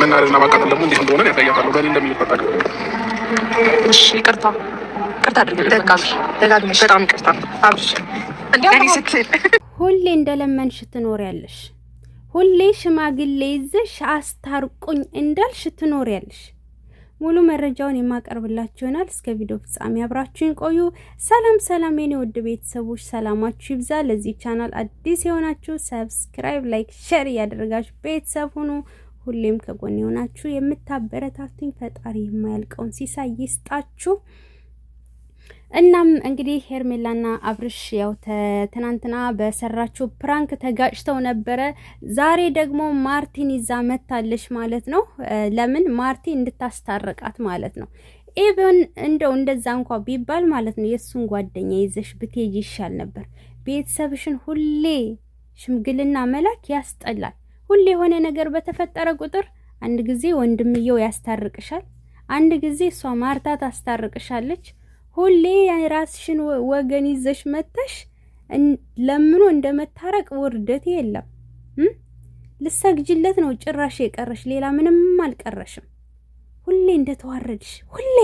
መናደድና ማቃጠል ደግሞ እንዴት እንደሆነ ያሳያታለሁ። በእኔ እንደሚፈጠቅ እሺ፣ ይቅርታ አድርግልኝ። ደጋግመሽ በጣም ይቅርታ አብሽ። ሁሌ እንደለመንሽ ትኖሪያለሽ። ሁሌ ሽማግሌ ይዘሽ አስታርቁኝ እንዳልሽ ትኖሪያለሽ። ሙሉ መረጃውን የማቀርብላችሁ ይሆናል። እስከ ቪዲዮ ፍጻሜ አብራችሁን ቆዩ። ሰላም የኔ ውድ ቤተሰቦች ሰላማችሁ ይብዛ። ለዚህ ቻናል አዲስ የሆናችሁ ሰብስክራይብ፣ ላይክ፣ ሼር እያደረጋችሁ ቤተሰብ ሁኑ። ሁሌም ከጎን የሆናችሁ የምታበረታቱኝ ፈጣሪ የማያልቀውን ሲሳይ ይስጣችሁ። እናም እንግዲህ ሄርሜላና አብርሽ ያው ትናንትና በሰራችሁ ፕራንክ ተጋጭተው ነበረ። ዛሬ ደግሞ ማርቲን ይዛ መታለች ማለት ነው። ለምን ማርቲ እንድታስታርቃት ማለት ነው። ኢቭን እንደው እንደዛ እንኳ ቢባል ማለት ነው የሱን ጓደኛ ይዘሽ ብትሄጂ ይሻል ነበር። ቤተሰብሽን ሁሌ ሽምግልና መላክ ያስጠላል። ሁሌ የሆነ ነገር በተፈጠረ ቁጥር አንድ ጊዜ ወንድምየው ያስታርቅሻል፣ አንድ ጊዜ እሷ ማርታ ታስታርቅሻለች። ሁሌ የራስሽን ወገን ይዘሽ መተሽ ለምኖ እንደመታረቅ ውርደት የለም። ልሰግጅለት ነው ጭራሽ የቀረሽ፣ ሌላ ምንም አልቀረሽም። ሁሌ እንደተዋረድሽ፣ ሁሌ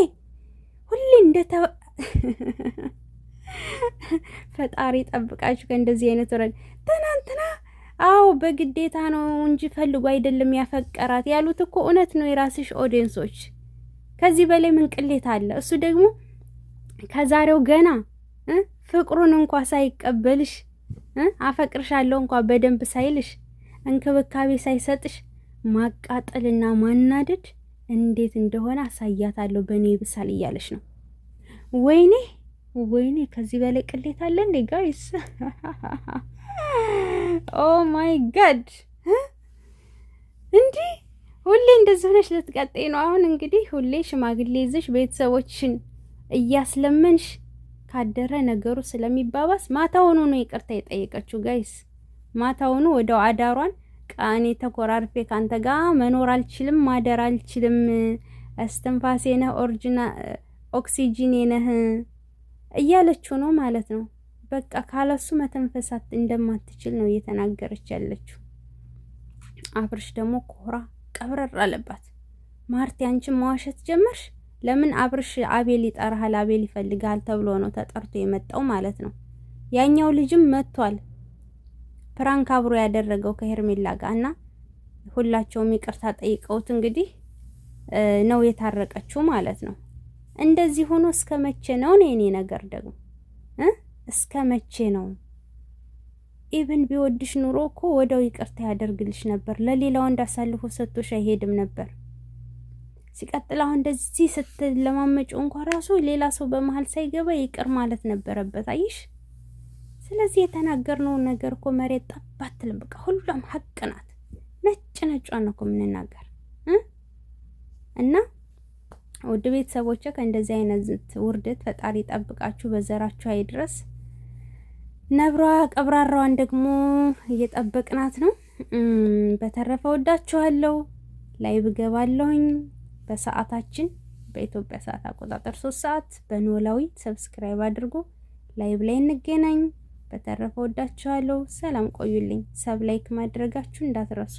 ፈጣሪ ጠብቃችሁ ከእንደዚህ አይነት ወረድ። ትናንትና አዎ በግዴታ ነው እንጂ ፈልጎ አይደለም ያፈቀራት ያሉት እኮ እውነት ነው የራስሽ ኦዲየንሶች። ከዚህ በላይ ምን ቅሌት አለ? እሱ ደግሞ ከዛሬው ገና ፍቅሩን እንኳ ሳይቀበልሽ አፈቅርሻለሁ እንኳ በደንብ ሳይልሽ እንክብካቤ ሳይሰጥሽ ማቃጠልና ማናደድ እንዴት እንደሆነ አሳያታለሁ በኔ ብሳል እያለሽ ነው። ወይኔ ከዚህ በላይ ቅሌት አለ እንዴ ጋይስ? ኦ ማይ ጋድ! እንዴ ሁሌ እንደዚህ ሆነሽ ልትቀጥይ ነው? አሁን እንግዲህ ሁሌ ሽማግሌ ይዘሽ ቤተሰቦችሽን እያስለመንሽ ካደረ ነገሩ ስለሚባባስ ማታውኑ ነው ይቅርታ የጠየቀችው ጋይስ። ማታውኑ ወደው አዳሯን ቃኔ ተኮራርፌ ካንተ ጋር መኖር አልችልም፣ ማደር አልችልም፣ እስትንፋሴ ነህ፣ ኦክሲጂን ነህ እያለችው ነው ማለት ነው። በቃ ካለሱ መተንፈሳት እንደማትችል ነው እየተናገረች ያለችው። አብርሽ ደግሞ ኮራ ቀብረር አለባት። ማርቲ አንቺን መዋሸት ጀመርሽ። ለምን አብርሽ አቤል ይጠራሃል፣ አቤል ይፈልጋል ተብሎ ነው ተጠርቶ የመጣው ማለት ነው። ያኛው ልጅም መጥቷል፣ ፕራንክ አብሮ ያደረገው ከሄርሜላ ጋር እና ሁላቸውም ይቅርታ ጠይቀውት እንግዲህ ነው የታረቀችው ማለት ነው። እንደዚህ ሆኖ እስከ መቼ ነው የኔ ነገር ደግሞ እስከ መቼ ነው? ኢቭን ቢወድሽ ኑሮ እኮ ወደው ይቅርታ ያደርግልሽ ነበር። ለሌላ ወንድ አሳልፎ ሰጥቶሽ አይሄድም ነበር። ሲቀጥል አሁን እንደዚህ ስትለማመጪ እንኳን ራሱ ሌላ ሰው በመሃል ሳይገባ ይቅር ማለት ነበረበት። አይሽ ስለዚህ የተናገርነው ነገር እኮ መሬት ጠባት ልም በቃ ሁሉም ሀቅ ናት። ነጯን ነው እኮ የምንናገር እና ውድ ቤተሰቦቼ ከእንደዚህ አይነት ውርደት ፈጣሪ ጠብቃችሁ በዘራችሁ አይድረስ። ነብሯ ቀብራራዋን ደግሞ እየጠበቅናት ነው። በተረፈ ወዳችኋለሁ። ላይ ብገባለሁኝ በሰዓታችን በኢትዮጵያ ሰዓት አቆጣጠር 3 ሰዓት በኖላዊ ሰብስክራይብ አድርጎ ላይቭ ላይ እንገናኝ። በተረፈ ወዳችኋለሁ። ሰላም ቆዩልኝ። ሰብ ላይክ ማድረጋችሁ እንዳትረሱ።